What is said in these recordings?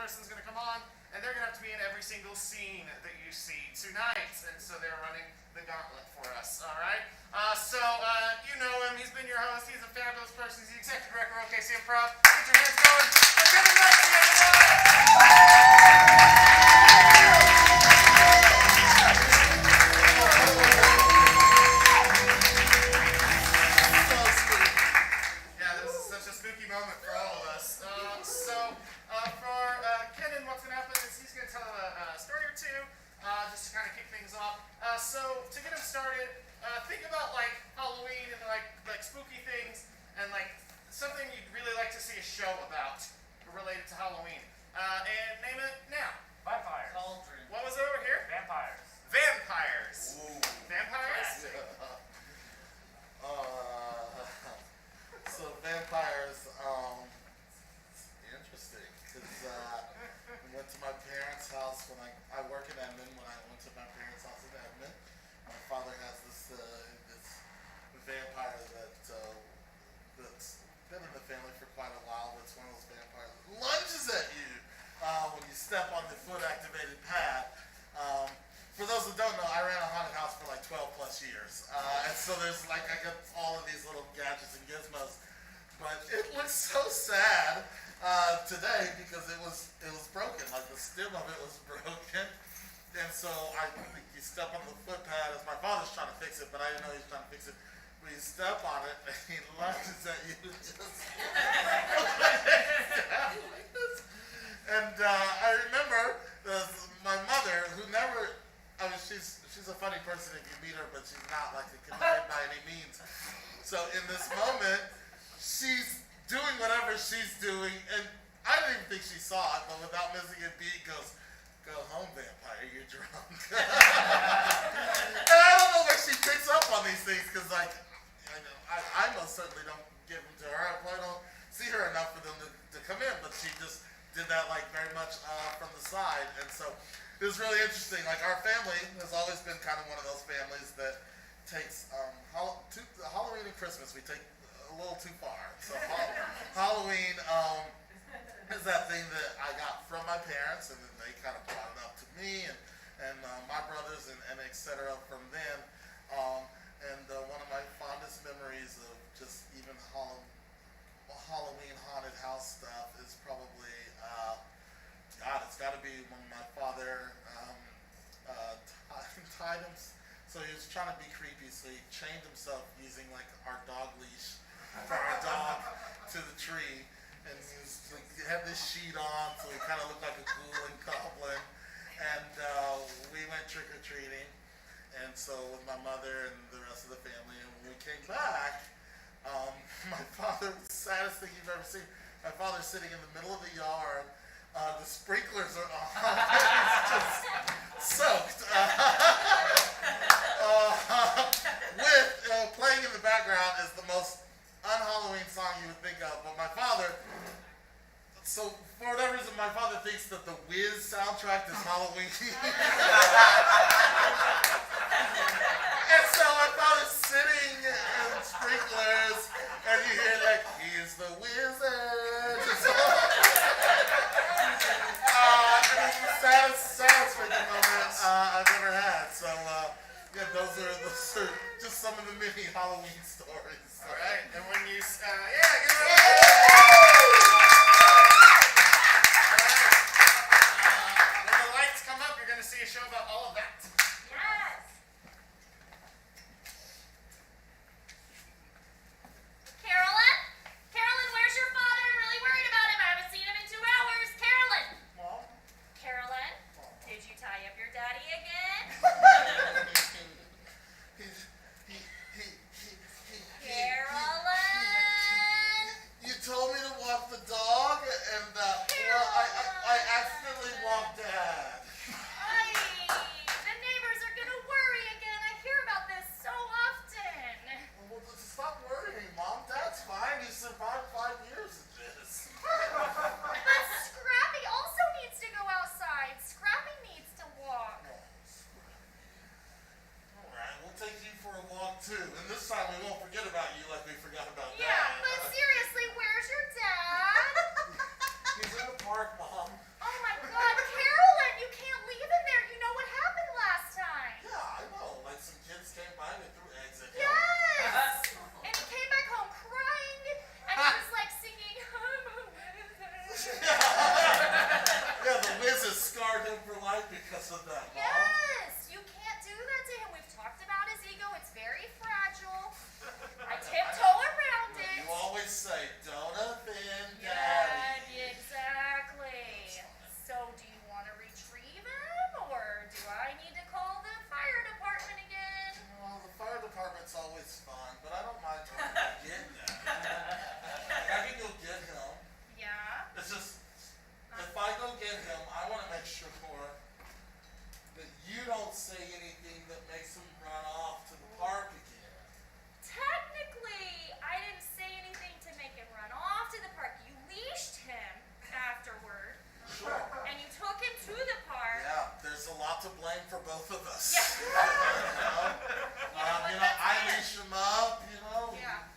person's going to come on, and they're going to have to be in every single scene that you see tonight. And so they're running the Gauntlet for us, all right? You know him. He's been your host. He's a fabulous person. He's the executive director of OKC Improv. Get your hands going. Let's get him next to Yeah, this is such a spooky moment for all of us. For Kenan, what's going to happen is he's going to tell a story or two, just to kind of kick things off. So to get him started, think about like Halloween and like spooky things and like something you'd really like to see a show about related to Halloween. And name it now. Vampires. Cauldron. What was it over here? Vampires. Vampires. Ooh. Vampires? So vampires, interesting, because I went to my parents' house when I work in Edmond. When I went to my parents' house in Edmond, my father has this vampire that's been in the family for quite a while. It's one of those vampires that lunges at you when you step on the foot-activated pad. For those who don't know, I ran a haunted house for like 12 plus years. And so there's like, I got all of these little gadgets and gizmos. But it looks so sad today because it was broken. Like the stem of it was broken. And so you step on the foot pad as my father's trying to fix it, but I didn't know he was trying to fix it. When you step on it, and he lunges at you just And I remember my mother, who never, she's a funny person if you meet her, but she's not like a comedian by any means. So in this moment, she's doing whatever she's doing, and I didn't even think she saw it, but without missing a beat, goes, "Go home, vampire, you're drunk." And I don't know where she picks up on these things, because like, I most certainly don't give them to her. I probably don't see her enough for them to come in, but she just did that like very much from the side. And so it was really interesting. Like our family has always been kind of one of those families that takes Halloween and Christmas we take a little too far. So Halloween is that thing that I got from my parents, and then they kind of brought it up to me and my brothers and et cetera from them. One of my fondest memories of just even Halloween haunted house stuff is probably, it's got to be when my father tied him. So he was trying to be creepy, so he chained himself using like our dog leash for our dog to the tree, and he had this sheet on, so he kind of looked like a ghoul and goblin. And we went trick or treating, and so with my mother and the rest of the family, and when we came back, my father, the saddest thing you've ever seen, my father's sitting in the middle of the yard, the sprinklers are on, he's just soaked, with, playing in the background is the most un-Halloween song you would think of, but my father, so for whatever reason, my father thinks that the Wiz soundtrack is Halloween. And so my father's sitting in sprinklers, and you hear like, "He's the wizard." It was the saddest freaking moment I've ever had. So yeah, those are just some of the many Halloween stories. All right, and when you, give it up. When the lights come up, you're going to see a show about all of that. Yes. Carolyn, where's your father? I'm really worried about him. I haven't seen him in 2 hours. Carolyn. Mom? Carolyn, did you tie up your daddy again? Carolyn. You told me to walk the dog, and I accidentally walked Dad. Ay, then to them, Mom. Yes, you can't do that to him. We've talked about his ego. It's very fragile. I tiptoe around it. You always say, don't offend Yeah, Daddy. exactly. So do you want to retrieve him, or do I need to call the fire department again? Well, the fire department's always fun, but I don't mind going to get them. I can go get him. Yeah. It's just, if I go get him, I want to make sure that you don't say anything that makes him run off to the park again. Technically, I didn't say anything to make him run off to the park. You leashed him afterward. Sure. And you took him to the park. Yeah, there's a lot to blame for both of us. Yeah. I leash him up, Yeah.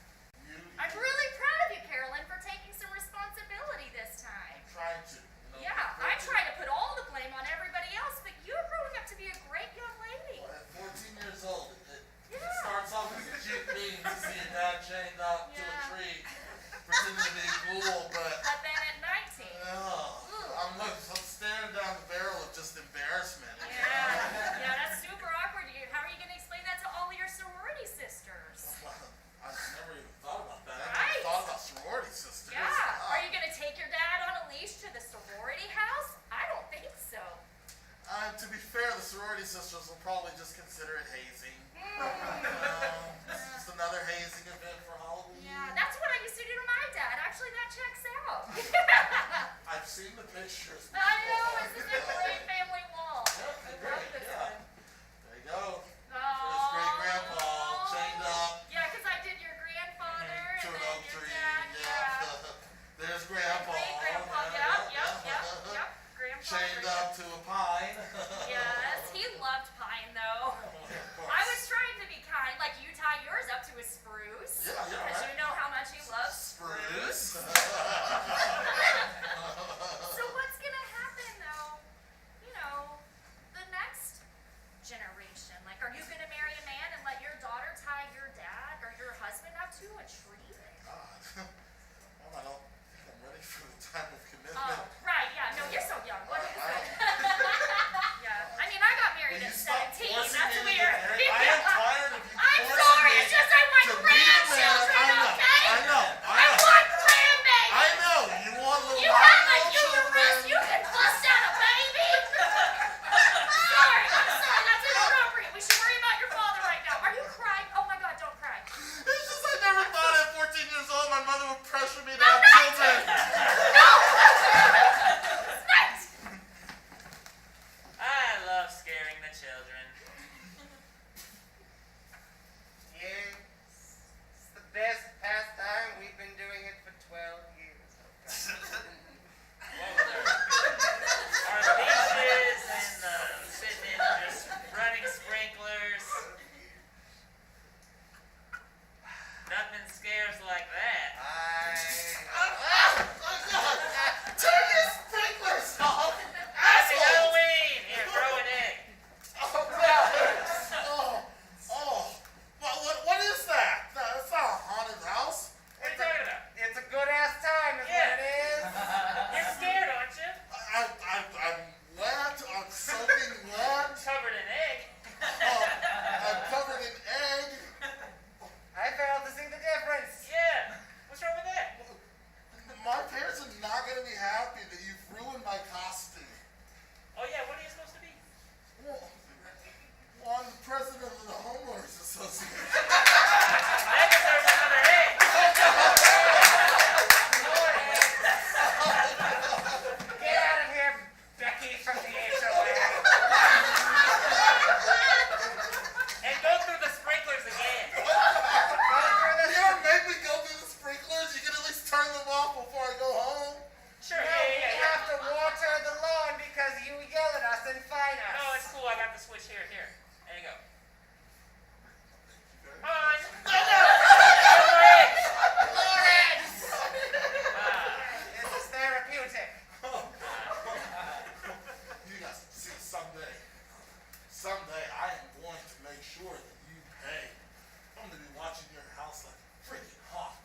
You I'm really proud of you, Carolyn, for taking some responsibility this time. tried to. Yeah, I try to put all the blame on everybody else, but you're growing up to be a great young lady. Well, at 14 years old, it Yeah. starts off as a cute thing to see a dad chained up to a Yeah. tree, pretending to be cool, but But then at 19. I'm staring down the barrel of just embarrassment. Yeah, that's super awkward. How are you going to explain that to all of your sorority sisters? Well, I've never even thought about that. I Right. never thought about sorority sisters. Yeah. Are you going to take your dad on a leash to the sorority house? I don't think so. To be fair, the sorority sisters will probably just consider it hazing. It's just another hazing event for Halloween. Yeah, that's what I used to do to my dad. Actually, that checks out. I've seen the pictures before. I know, this is a great family wall. Yep, I they're love great, this yeah. one. There you go. Oh. There's great-grandpa chained up Yeah, because I did your grandfather to and an then oak your tree. dad. Yeah. There's grandpa. Great grandpa. Yep. Grandpa. Chained up to a pine. Yes, he loved pine though. Of course. I was trying to be kind, like you tie yours up to a spruce. Yeah, Because right. you know how much he loves Spruce. So what's gonna happen though? The next generation. Like, are you gonna marry a man and let your daughter tie your dad or your husband up to a tree? God. Well, I don't think I'm ready for the type of commitment. Oh, right, yeah. No, you're so young. What is I- it? Yeah. I mean, I got married Will at you stop 17. forcing That's me to weird. get married? I am tired of you I'm forcing sorry. me It's just I want to be a man. grandchildren, okay? I know. I want grandbabies. I know. You want little You have a little uterus. children. You can bust out a baby. Sorry. I'm sorry. That's inappropriate. We should worry about your father right now. Are you crying? Oh my God, don't cry. It's just I never thought at 14 years old my mother would pressure me to No, have not children. No. Snakes. I love scaring the children. Yeah, it's the best pastime. We've been doing it for 12 years. What are leashes and sitting in just running sprinklers. Nothing scares like that. Turn your sprinklers off. Happy Asshole. Halloween! Here, throw an egg. What is that? That's not a haunted house. What are you talking about? It's a good ass time, is what it is. You're scared, aren't you? I'm wet. I'm soaking wet. Covered in egg. I'm covered in egg. I fail to see the difference. Yeah. What's wrong with that? My parents are not going to be happy that you've ruined my costume. Oh yeah, what are you supposed to be? Well, I'm the president of the homeowners association. That deserves another egg. Get out of here, Becky from the HOA. And go through the sprinklers again. You don't make me go through the sprinklers. You can at least turn them off before I go home. Sure, No, we have to water the lawn because you yell at us and fine us. No, it's cool. I got the switch here. There you go. On. Lawrence! Ah. This is therapeutic. You guys see, someday I am going to make sure that you pay. I'm going to be watching your house like a freaking hawk.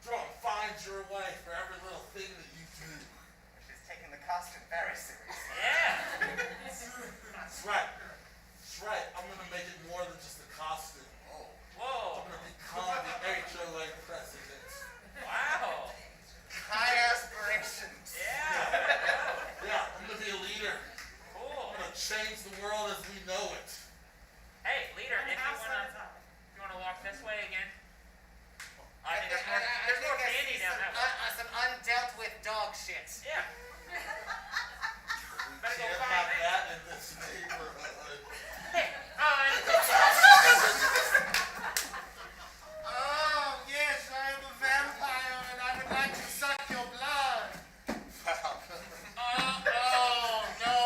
Throwing fines your way for every little thing that you do. She's taking the costume very seriously. Yeah. change the world as we know it. Hey, leader, if House you at a time. wanna walk this way again? I mean, I there's more think I candy see down that way. some undealt with dog shit. Yeah. We Better go can't find have it. that in this neighborhood. Hey, Oh, yes, I am a vampire and I would like to suck your blood. Oh, no.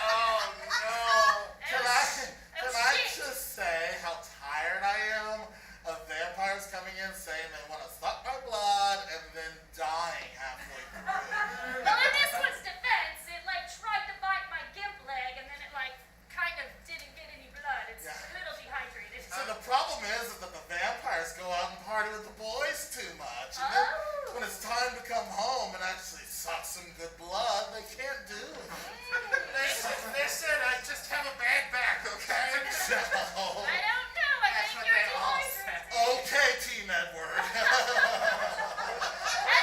Oh, no. Can I just say how tired I am of vampires coming in saying they want to suck my blood and then dying halfway through? Well, in this one's defense, it like tried to bite my gimp leg and then it like kind of didn't get any blood. It's Yeah. a little dehydrated. So the problem is that the vampires go out and party with the boys too much. And then when it's time to come home and actually suck some good blood, they can't do it. Listen, I just have a bad back, okay? So, I don't know. I That's think what you're they all dehydrated. okay, Team Edward. And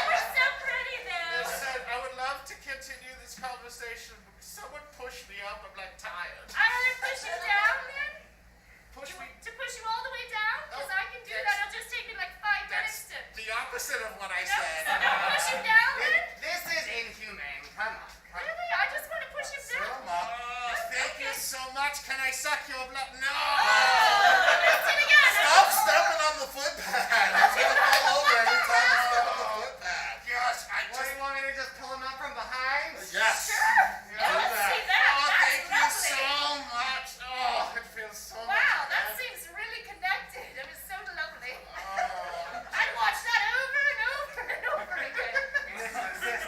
we're so pretty though. Listen, I would love to continue this conversation, but someone push me up. I'm like tired. I would push you down then? Push me. To push you all the way down? Because Oh, I can do yes. that. It'll just take me like 5 minutes That's to... the opposite of what I No, said. so don't push you down then? This is inhumane. Come on. Really? I just want to push you Set down. 'em up. Oh, thank you so much. Can I suck your blood? No! Listen again. Stop stepping on the footpad. It's gonna fall over every time you step on the footpad. Gosh, I What, do just. you want me to just pull him up from behind? Yes. Sure. Yeah, let's that. see that. Oh, That's thank you lovely. so much. Oh, it feels so much Wow, that better. seems really connected. It was so lovely. Oh. I'd watch that over and over and over again. This is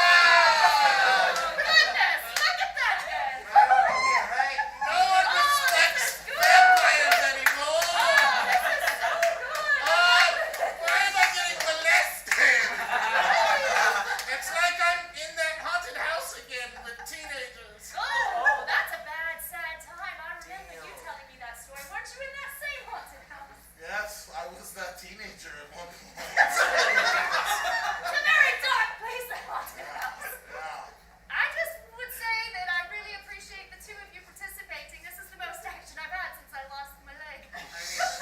Oh, goodness. Look at that then. right over here, right? No one Oh, respects this is good. vampires anymore. This is so good. Oh, why am I getting molested? It's like I'm in that haunted house again with teenagers. Oh, that's a bad, sad time. I remember you telling me that story. Weren't you in that same haunted house? Yes, I was that teenager at one point. It's a very dark place, the haunted house. Yeah. I just would say that I really appreciate the two of you participating. This is the most action I've had since I lost my leg. I mean,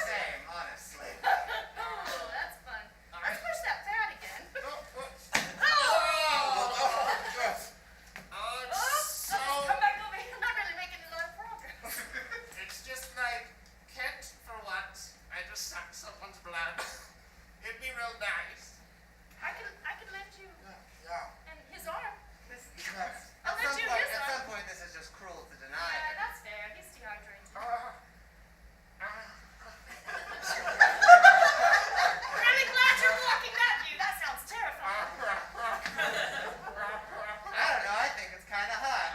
same, honestly. Oh, that's fun. Let's push that pad again. Oh, Oh! Yes. oh, Oh, it's so. come back over here. I'm not really making a lot of progress. It's just like, can't for once. I just sucked someone's blood. It'd be real nice. I can lend you Yeah. and his arm. Yes. I'll let you use At one. some point, this is just cruel to deny. Yeah, that's fair. He's dehydrated. Really glad you're blocking that view. That sounds terrifying. I don't know. I think it's kind of hot.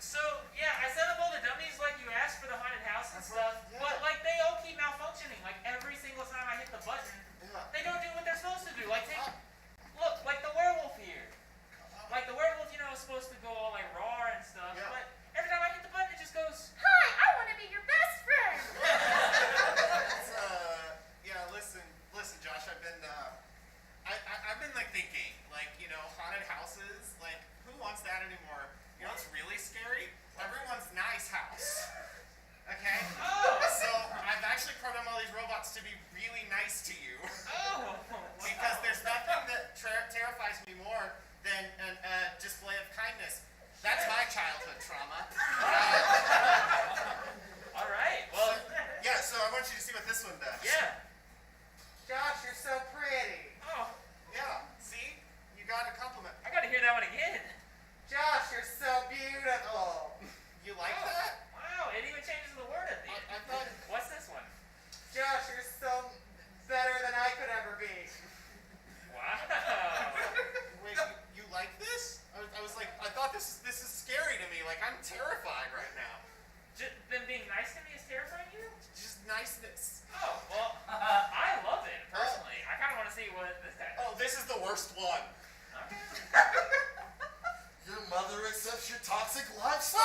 So yeah, I set up all the dummies like you asked for the haunted house and stuff, Yeah. but like they all keep malfunctioning. Like every single time I hit the button, Yeah. they don't do what they're supposed to do. Like look, like the werewolf here. Like the werewolf, you know, is supposed to go all like raw and stuff, Yeah. but every time I hit the button, it just goes. Hi, I want to be your best friend. Yeah, listen, Josh. I've been like thinking, like, you know, haunted houses. Like, who wants that anymore? You know what's really scary? Everyone's nice house. Okay. Oh. So I've actually programmed all these robots to be really nice to you. Oh. Because there's nothing that terrifies me more than a display of kindness. That's my childhood trauma. All right. Well, Yeah, so I want you to see what this one does. yeah. Josh, you're so pretty. Oh, Yeah, see? You got a compliment. I gotta hear that one again. Josh, you're so beautiful. You like that? Wow, it even changes the word at the end. I thought... What's this one? Josh, you're so better than I could ever be. Wow. Wait, you like this? I was like, I thought this is scary to me. Like, I'm terrified right now. Them being nice to me is terrifying you? Just niceness. Oh, well, I love it, personally. I kind of want to see what this guy does. Oh, this is the worst one. Okay. Your mother accepts your toxic lifestyle.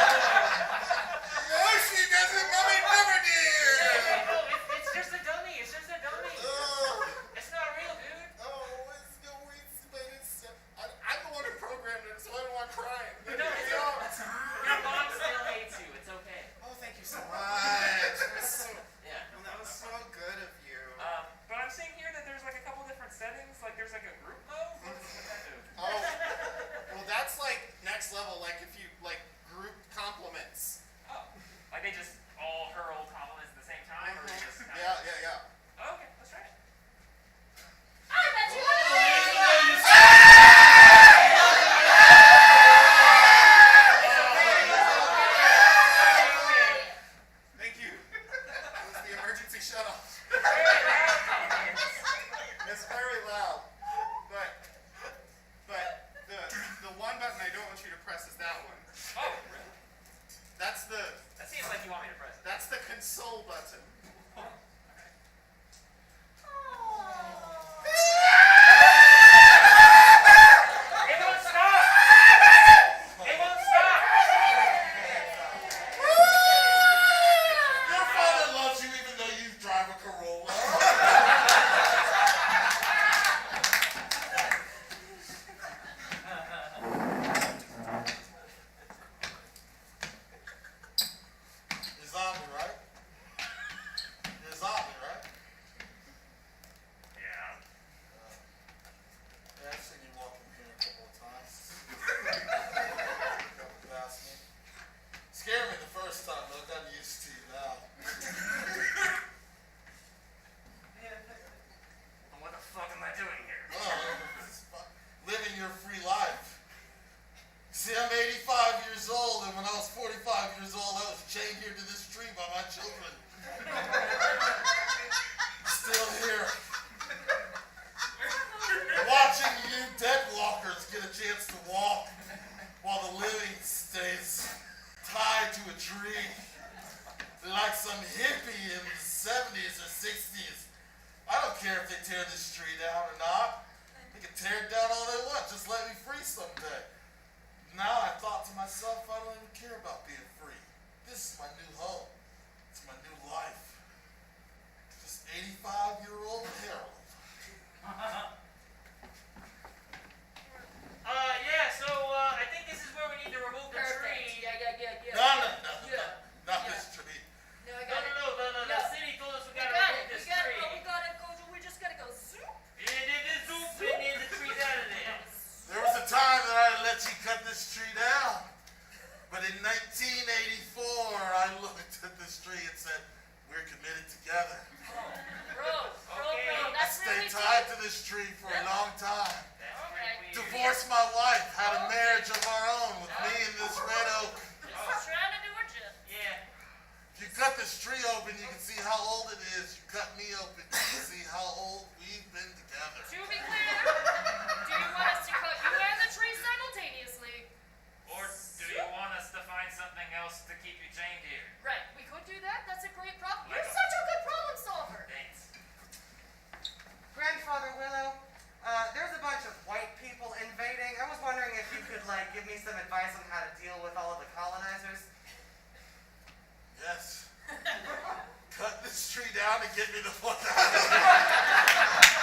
No, she doesn't. Mommy never did. No, it's just a dummy. It's just a dummy. that's it. It won't stop! It won't stop! Your father loves you even though you drive a Corolla. You're zombie, right? You're a zombie, right? Yeah. Yeah, I've seen you walking here a couple of times. Couple past me. Scared me the first time, but I've gotten used to you now. And what the fuck am I doing here? Oh, it's living your free life. See, I'm 85 years old, and when I was 45 years old, I was chained here to this tree by my children. Still here. Watching you dead walkers get a chance to walk while the living stays tied to a tree. Like some hippie in the 70s or 60s. I don't care if they tear this tree down or not. They can tear it down all they want. Just let me free someday. Now I thought to myself, I don't even care about being free. This is my new home. It's my new life. Just 85-year-old Harold. Yeah, so, I think this is where we need to remove the tree. No. Not this tree. No, I No, got it. the city told us we We gotta got remove it. this We got it. tree. Oh, we gotta go. We just gotta go zoom. And it is zoom, and the tree's out of there. There was a time that I'd let you cut this tree down. But in 1984, I looked at this tree and said, we're committed together. Bro, Okay. I that's really stayed tied to this tree for a long time. That's Okay. pretty weird. Divorced my wife, had a marriage of our own with me and this red oak. Just trying to do a job. Yeah. If you cut this tree open, you can see how old it is. You cut me open, you can see how old we've been together. To be clear, do you want us to cut you and the tree simultaneously? Or do you want us to find something else to keep you chained here? Right, we could do that. That's a great problem. Like You're such a good problem solver. Thanks. Grandfather Willow, there's a bunch of white people invading. I was wondering if you could, give me some advice on how to deal with all of the colonizers. Yes. Cut this tree down and get me the fuck out of here.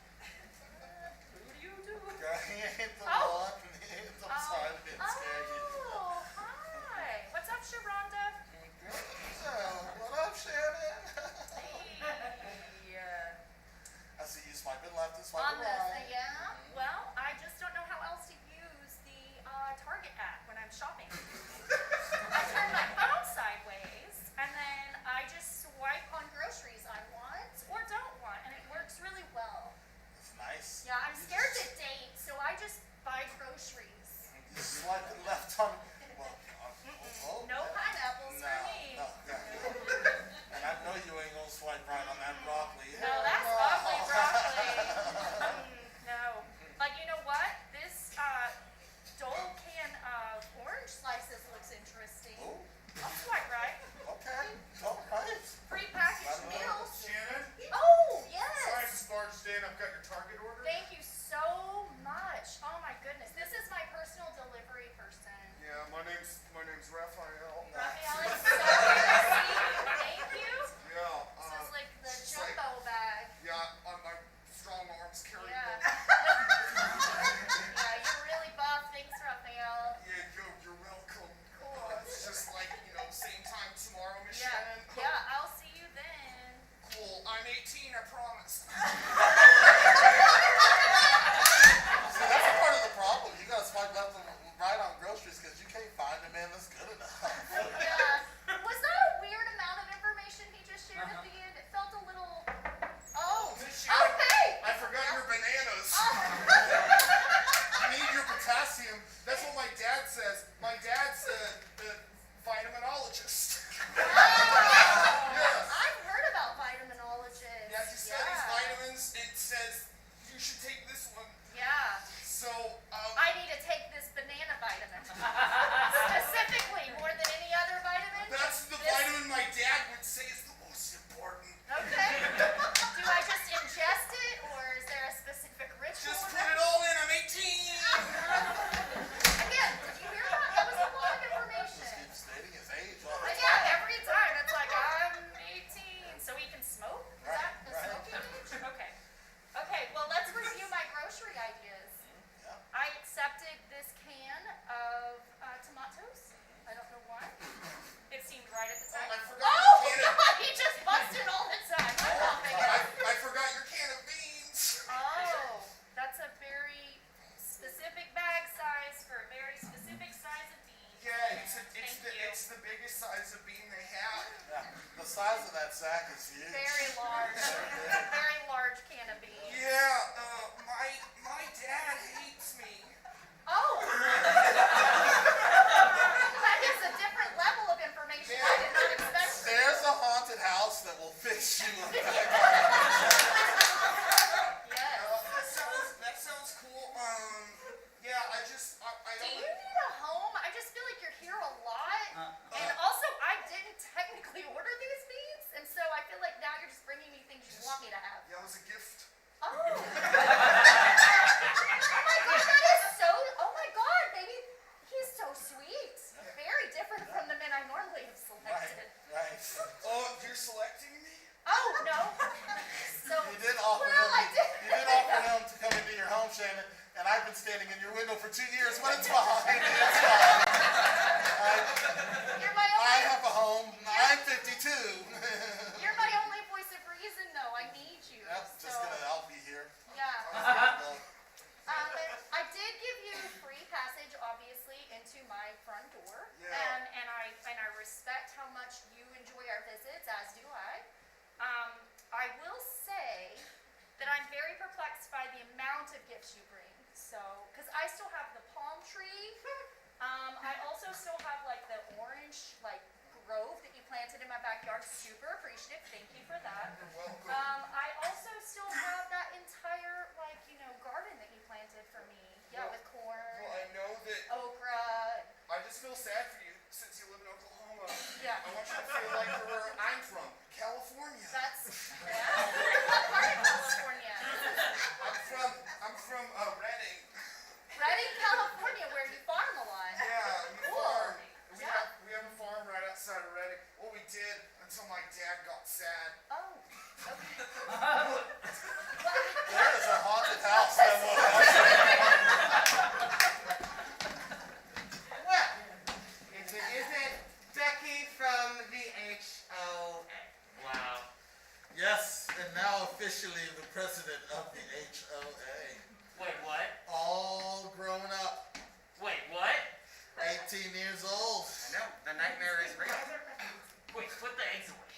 Who do you do? Hit the Oh. walk and hit the side of it and scare you. Oh, hi. What's up, Sharonda? So, what up, Shannon? Hey. I see you swiping left and On swiping this, right. yeah. Well, I just don't know how else to use the Target app when I'm shopping. I turn my phone sideways, and then I just swipe on groceries I want or don't want, and it works really well. It's nice. Yeah, I'm scared to date, so I just buy groceries. You swiping left on. Well, oh, No pineapples for me. No, and I know you ain't gonna swipe right on that broccoli. No, that's ugly broccoli. No. Like, you know what? This Dole can of orange slices looks interesting. Oh, I'll swipe right. okay. All right. Pre-packaged meals. Shannon, Oh, sorry I yes. just barged in. I've got your Target order. Thank you so much. Oh my goodness. This is my personal delivery person. Yeah, my name's Raphael. Raphael, it's so good to see you. Thank you. Yeah. This is like the it's like- jumbo bag. Yeah, my strong arms carry Yeah. them. Yeah, you're really buff. Thanks, Raphael. Yeah, you're welcome. Cool. It's just like, same time tomorrow, Miss Yeah. Shannon. Yeah, I'll see you then. Cool. I'm 18, I promise. See, that's a part of the problem. You gotta swipe left and right on groceries because you can't find a man that's good enough. Yeah. Was that a weird amount of information he just shared at the end? It felt a little. Oh. Miss Shannon, Okay. I forgot your bananas. Oh. I need your potassium. That's what my dad says. My dad's a vitaminologist. Oh. I've heard about vitaminologists. Yeah, he said he's this, it says you should take this one. Yeah. So, I need to take this banana vitamin. Specifically, more than any other vitamin. that's the vitamin my dad would say is the most important. Okay. Do I just ingest it, or is there a specific ritual? Just put it all in. I'm 18. Again, did you hear that? That was a lot of information. Just keep stating his age all the time. Yeah, every time it's like I'm 18, so we can smoke. Is that the Right. smoking age? Okay. Okay. Well, let's review my grocery ideas. Yeah. I accepted this can of tomatoes. I don't know why. It seemed right at the time. I forgot Oh your can of- God! He just busted all the time. I love it. I forgot your can of beans. Oh, that's a very specific bag size for a very specific size of beans. Yeah, Thank you. it's the biggest size of bean they have. Yeah. The size of that sack is huge. Very large. Very large can of beans. Yeah, my dad hates me. Oh! That is a different level of information I did not expect. There's a haunted house that will fix you. Yes. That sounds cool. Yeah, I Do don't. you need a home? I just feel like you're here a lot. And also, I didn't technically order these beans, and so I feel like now you're just bringing me things you want me to have. Yeah, it was a gift. Oh. Oh my God, that is so. Oh my God, baby. He's so sweet. Very different from the men I normally have selected. Right. Oh, you're selecting me? Oh, no. So, You did offer well, him. I did. You did offer him to come into your home, Shannon, and I've been standing in your window for 2 years, but it's fine. It's fine. You're my I only. have a home. I'm 52. You're my only voice of reason, though. I need you. Yep, just so, gonna help you here. Yeah. I did give you free passage, obviously, into my front door. Yeah. And I respect how much you enjoy our visits, as do I. I will say that I'm very perplexed by the amount of gifts you bring. So, because I still have the palm tree. I also still have like the orange grove that you planted in my backyard. Super appreciative. Thank you for that. You're welcome. I also still have that entire garden that you planted for me. Yeah, Well- with corn, Well, I know that okra. I just feel sad for you since you live in Oklahoma. Yeah. I want you to feel like where I'm from, California. That's what part of California? I'm from Redding. Redding, California, where you farm a lot. Yeah, we Cool. farm. Yeah. We have a farm right outside of Redding. Well, we did until my dad got sad. Oh, okay. There is a haunted house that will help you. Well, if it isn't Becky from the HOA. Wow. Yes, and now officially the president of the HOA. Wait, what? All grown up, Wait, what? 18 years old. I know, the nightmare is real. Wait, put the eggs away.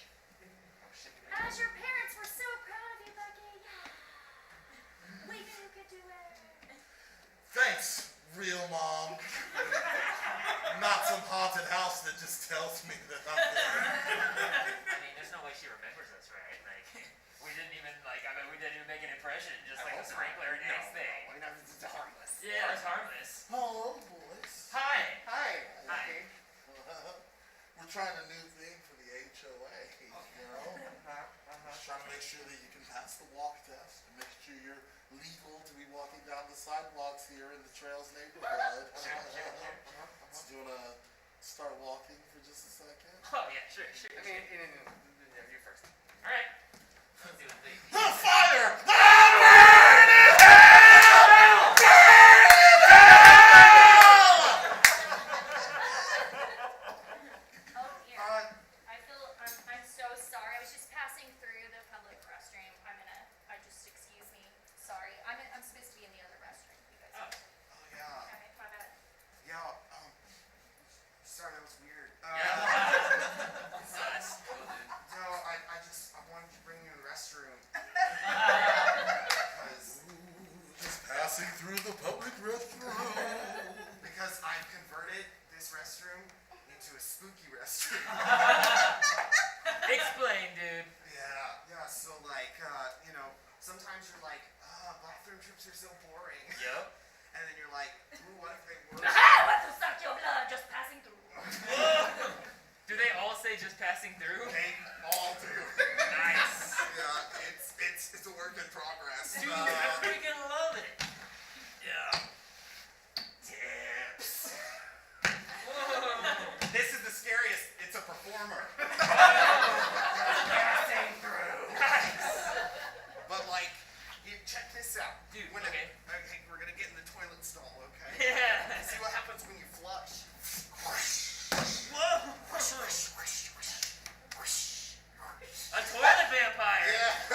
As your parents were so proud of you, Becky. We knew you could do it. Thanks, real mom. Not some haunted house that just tells me that I'm there. I mean, there's no way she remembers us, right? Like, we didn't even we didn't even make an impression, just like a sprinkler and eggs thing. It's harmless. Yeah, it's harmless. Hello, boys. Hi. Hi. Hi. Okay. We're trying a new thing for the HOA, you know? Just trying to make sure that you can pass the walk test and make sure you're legal to be walking down the sidewalks here in the Trails neighborhood. So do you want to start walking for just a second? Oh yeah, sure. I mean, you first. All right. Let's do it. The fire! Ah, burn in hell! Burn in hell! Oh, here. I'm so sorry. I was just passing through the public restroom. Excuse me. Sorry. I'm supposed to be in the other restroom. You guys. Oh. Oh, yeah. Okay, my bad. Yeah, sorry, that was weird. Yeah. Sus. so boring. Yep. And then you're like, ooh, what if they were? What to suck your blood, just passing through. Do they all say just passing through? They all do. Nice. Yeah, it's a work in progress. Dude, I freaking love it. Yeah. Tips. Whoa. This is the scariest. It's a performer. Passing through. Nice. But like, you check this out. Dude, When okay. okay, we're gonna get in the toilet stall, okay? Yeah. See what happens when you flush. Whoa. A toilet vampire. Yeah.